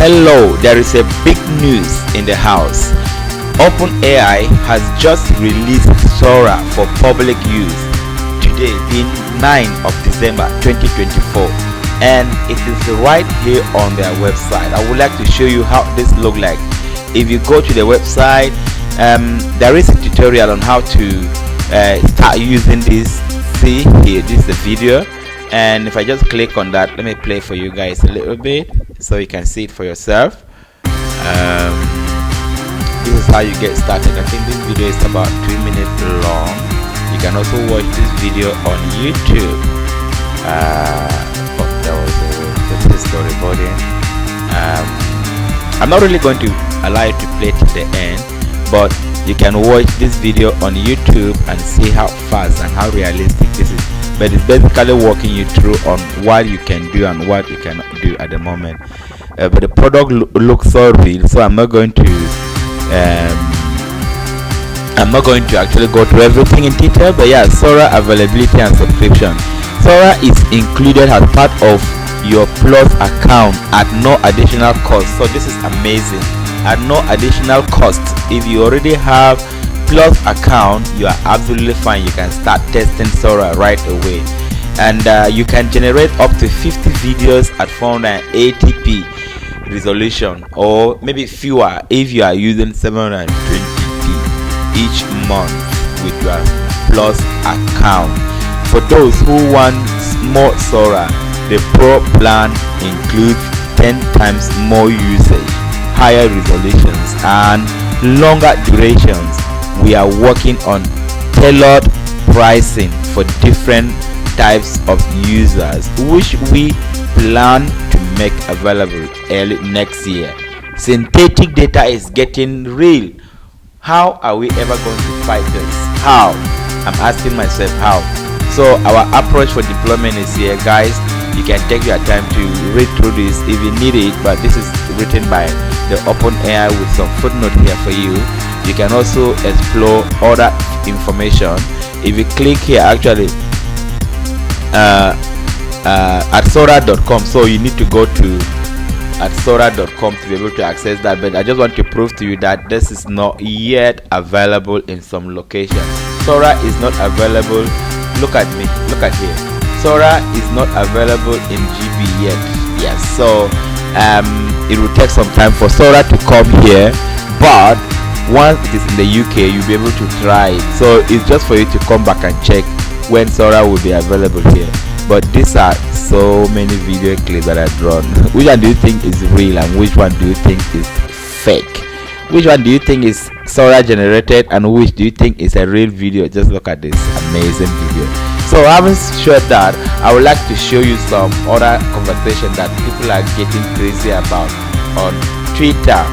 Hello, there is a big news in the house. OpenAI has just released Sora for public use today, being 9th of December 2024, and it is right here on their website. I would like to show you how this looks like. If you go to the website, there is a tutorial on how to start using this. See here, this is the video, and if I just click on that, let me play for you guys a little bit so you can see it for yourself. This is how you get started. I think this video is about 3 minutes long. You can also watch this video on YouTube. There was a storyboarding. I'm not really going to allow you to play to the end, but you can watch this video on YouTube and see how fast and how realistic this is. But it's basically walking you through on what you can do and what you cannot do at the moment. But the product looks so real, so I'm not going to actually go through everything in detail. But yeah, Sora availability and subscription. Sora is included as part of your Plus account at no additional cost. So this is amazing. At no additional cost. If you already have Plus account, you are absolutely fine. You can start testing Sora right away, and you can generate up to 50 videos at 480p resolution, or maybe fewer if you are using 720p each month with your Plus account. For those who want more Sora, the Pro plan includes 10 times more usage, higher resolutions, and longer durations. We are working on tailored pricing for different types of users, which we plan to make available early next year. Synthetic data is getting real. How are we ever going to fight this? How? I'm asking myself how. So our approach for deployment is here, guys. You can take your time to read through this if you need it, but this is written by the OpenAI with some footnote here for you. You can also explore other information. If you click here, actually at Sora.com, so you need to go to at Sora.com to be able to access that. But I just want to prove to you that this is not yet available in some locations. Sora is not available. Look at me, look at here. Sora is not available in GB yet. Yes, so it will take some time for Sora to come here, but once it is in the UK, you'll be able to try it. So it's just for you to come back and check when Sora will be available here. But these are so many video clips that I've drawn. Which one do you think is real and which one do you think is fake? Which one do you think is Sora generated and which do you think is a real video? Just look at this amazing video. So having shared that, I would like to show you some other conversation that people are getting crazy about on Twitter.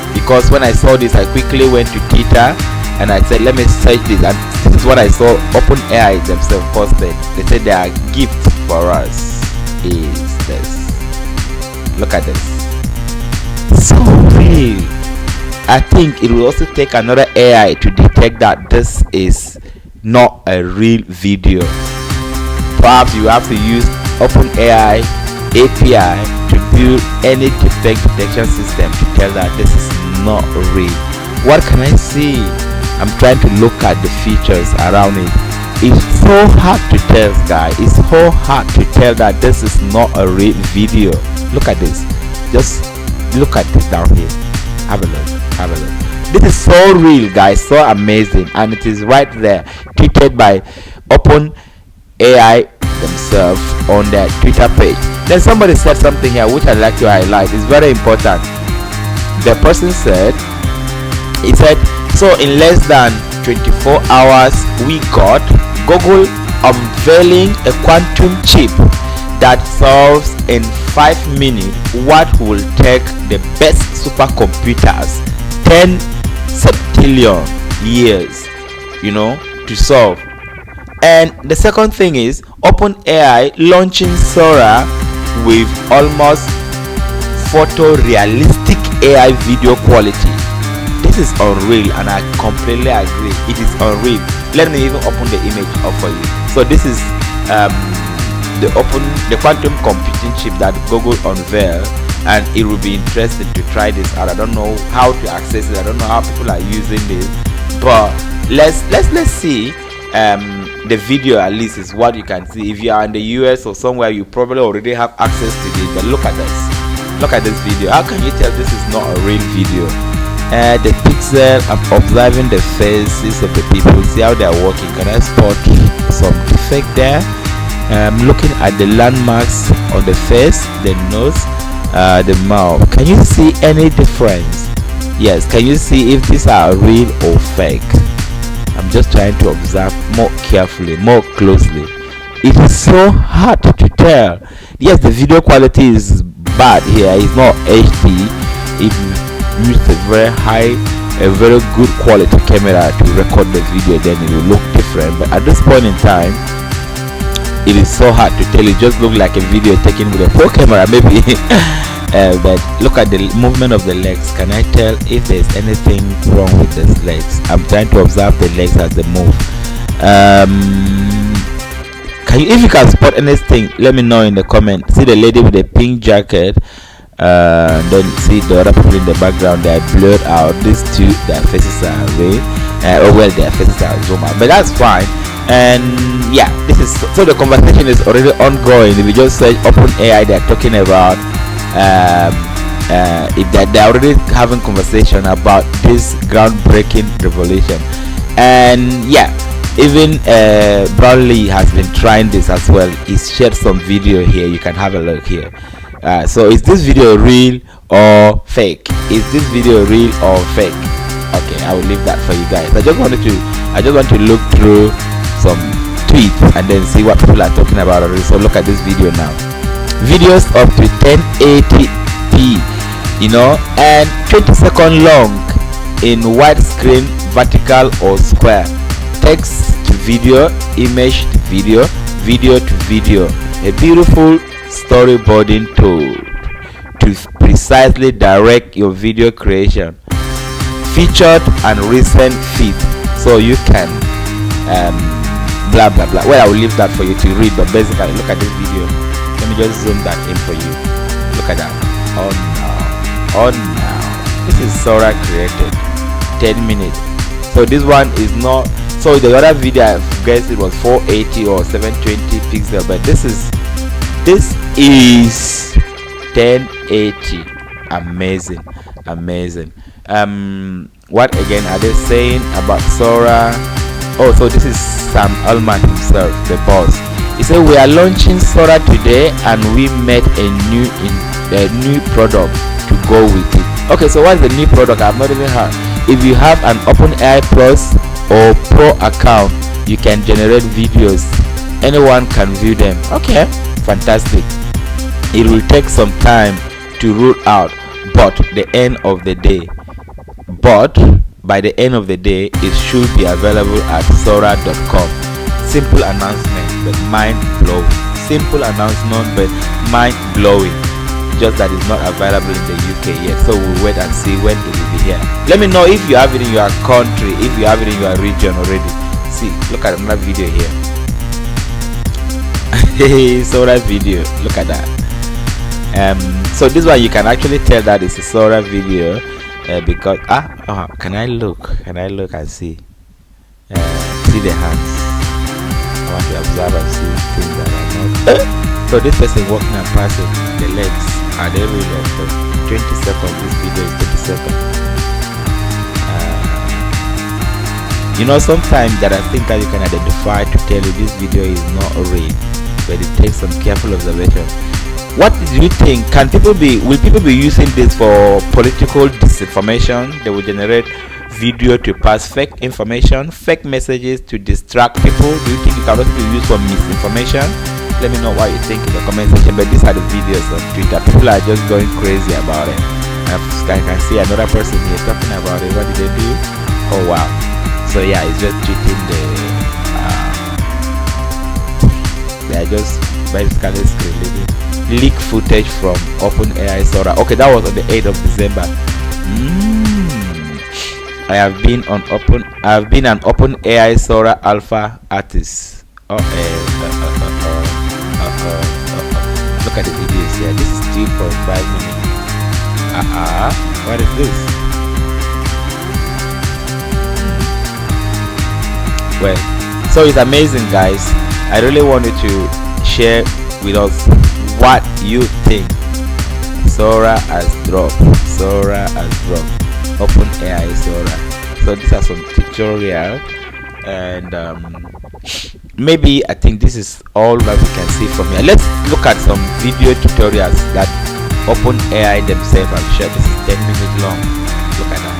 Because when I saw this, I quickly went to Twitter and I said, let me search this, and this is what I saw. OpenAI themselves posted. They said their gift for us is this. Look at this. So real. I think it will also take another AI to detect that this is not a real video. Perhaps you have to use OpenAI API to build any defect detection system to tell that this is not real. What can I see? I'm trying to look at the features around it. It's so hard to tell, guys. It's so hard to tell that this is not a real video. Look at this. Just look at this down here. Have a look. Have a look. This is so real, guys. So amazing, and it is right there, tweeted by OpenAI themselves on their Twitter page. Then somebody said something here which I'd like to highlight. It's very important. The person said, he said, so in less than 24 hours we got Google unveiling a quantum chip that solves in 5 minutes what will take the best supercomputers 10 septillion years, to solve. And the second thing is OpenAI launching Sora with almost photorealistic AI video quality. This is unreal, and I completely agree. It is unreal. Let me even open the image up for you. So this is the quantum computing chip that Google unveiled and it will be interesting to try this out. I don't know how to access it. I don't know how people are using this, but let's see. The video at least is what you can see. If you are in the US or somewhere, you probably already have access to this. But look at this. Look at this video. How can you tell this is not a real video? The pixel, I'm observing the faces of the people. See how they are working. Can I spot some defect there? I'm looking at the landmarks on the face, the nose, the mouth. Can you see any difference? Yes. Can you see if these are real or fake? I'm just trying to observe more carefully, more closely. It is so hard to tell. Yes, the video quality is bad here. It's not HD. It used a very high, a very good quality camera to record the video. Then it will look different. But at this point in time, it is so hard to tell. It just looks like a video taken with a pro camera, maybe. But look at the movement of the legs. Can I tell if there's anything wrong with the legs? I'm trying to observe the legs as they move. If you can spot anything, let me know in the comment. See the lady with the pink jacket, then see the other people in the background. They are blurred out. These two, their faces are red. Their faces are zoomed out, but that's fine. And yeah, this is so the conversation is already ongoing. If you just search OpenAI, they're talking about they're already having conversation about this groundbreaking revolution. And yeah, even Brownlee has been trying this as well. He's shared some video here. You can have a look here. So is this video real or fake? Is this video real or fake? Okay, I will leave that for you guys. I just want to look through some tweets and then see what people are talking about already. So look at this video now. Videos up to 1080p, and 20-second long in widescreen, vertical or square. Text to video, image to video, video to video. A beautiful storyboarding tool to precisely direct your video creation. Featured and recent feed, so you can blah blah blah. Well, I will leave that for you to read, but basically look at this video. Let me just zoom that in for you. Look at that. Oh now this is Sora created 10 minutes. So this one is not, so the other video I guess it was 480 or 720 pixel, but this is 1080. Amazing. What again are they saying about Sora? Oh, so this is Sam Altman himself, the boss. He said we are launching Sora today, and we made a new product to go with it. Okay, so what's the new product? I've not even heard. If you have an OpenAI Plus or Pro account, you can generate videos. Anyone can view them. Okay, fantastic. It will take some time to roll out, but by the end of the day, it should be available at Sora.com. Simple announcement, but mind-blowing. Just that it's not available in the UK yet, so we'll wait and see when it will be here. Let me know if you have it in your country, if you have it in your region already. See, look at another video here. Sora video, look at that. So this one you can actually tell that it's a Sora video because can I look and see the hands. I want to observe and see things that are not. So this person walking and passing, the legs are they real or fake? 20 seconds. This video is 20 seconds. Sometimes there are things that you can identify to tell you this video is not real, but it takes some careful observation. What do you think? Will people be using this for political disinformation? They will generate video to pass fake information, fake messages to distract people. Do you think it can also be used for misinformation? Let me know what you think in the comment section. But these are the videos on Twitter. People are just going crazy about it. I can see another person here talking about it. What did they do? Oh wow. So yeah, it's just tweeting they are just basically screen leak footage from OpenAI Sora. Okay, that was on the 8th of December. I have been an OpenAI Sora alpha artist. Look at the videos here. This is 3.5 minutes. What is this? Well, so it's amazing, guys. I really wanted to share with us what you think. Sora has dropped. OpenAI Sora. So these are some tutorial, and maybe I think this is all that we can see from here. Let's look at some video tutorials that OpenAI themselves have shared. This is 10 minutes long. Look at that.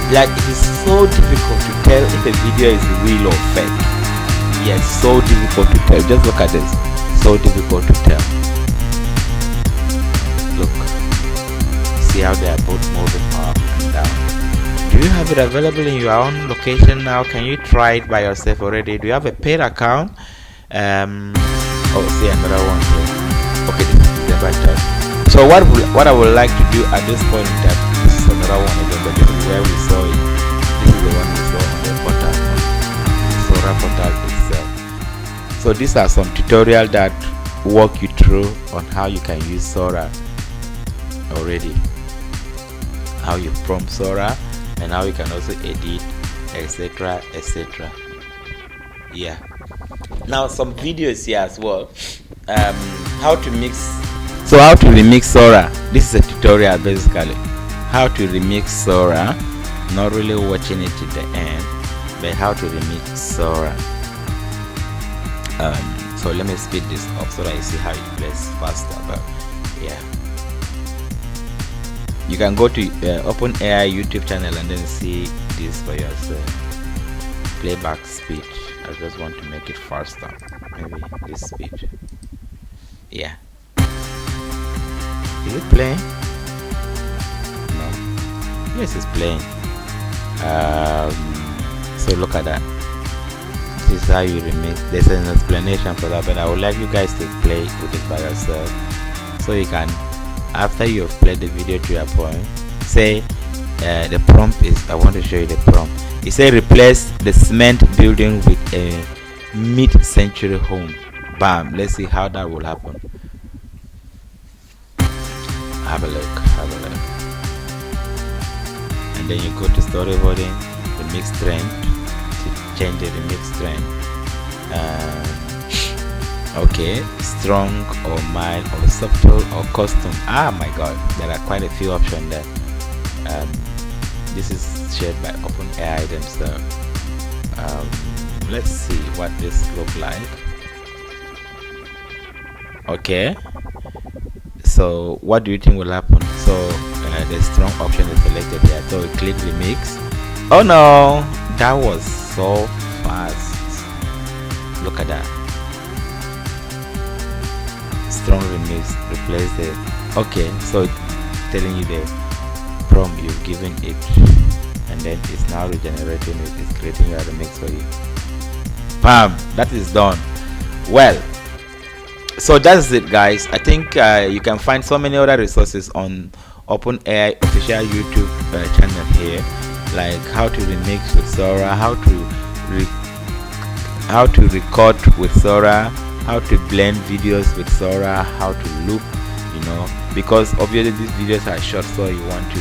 Like, it is so difficult to tell if a video is real or fake. Yes, so difficult to tell. Just look at this. So difficult to tell. Look. See how they are both moving up and down. Do you have it available in your own location now? Can you try it by yourself already? Do you have a paid account? Oh, see another one here. Okay, this is the right chat. So what I would like to do at this point in time, this is another one again, but this is where we saw it. This is the one we saw on the portal, on the Sora portal itself. So these are some tutorials that walk you through on how you can use Sora already, how you prompt Sora, and how you can also edit, etc, etc. Yeah. Now some videos here as well. How to remix Sora. This is a tutorial basically. How to remix Sora. Not really watching it to the end, but how to remix Sora. So let me speed this up so that you see how it plays faster. But yeah, you can go to OpenAI YouTube channel and then see this for yourself. Playback speed. I just want to make it faster. Maybe this speed. Yeah. Is it playing? No. Yes, it's playing. So look at that. This is how you remix. There's an explanation for that, but I would like you guys to play with it by yourself, so you can, after you have played the video to your point, say the prompt is, I want to show you the prompt. It says replace the cement building with a mid-century home. Bam. Let's see how that will happen. Have a look. And then you go to storyboarding, remix trend, to change the remix trend. Okay, strong or mild or subtle or custom. My god, there are quite a few options there. This is shared by OpenAI themselves. Let's see what this looks like. Okay, so what do you think will happen? So the strong option is selected here, so we click remix. Oh no, that was so fast. Look at that. Strong remix, replace the, okay, so telling you the prompt you've given it, and then it's now regenerating it. It's creating your remix for you. Bam, that is done. Well, so that's it, guys. I think you can find so many other resources on OpenAI official YouTube channel here, like how to remix with Sora, how to record with Sora, how to blend videos with Sora, how to loop, because obviously these videos are short, so you want to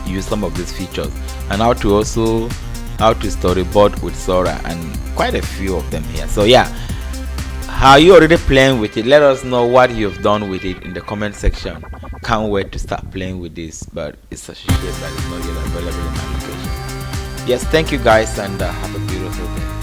use some of these features, and how to storyboard with Sora, and quite a few of them here. So yeah, are you already playing with it? Let us know what you've done with it in the comment section. Can't wait to start playing with this, but it's such a shame that it's not yet available in my location. Yes, thank you guys, and have a beautiful day.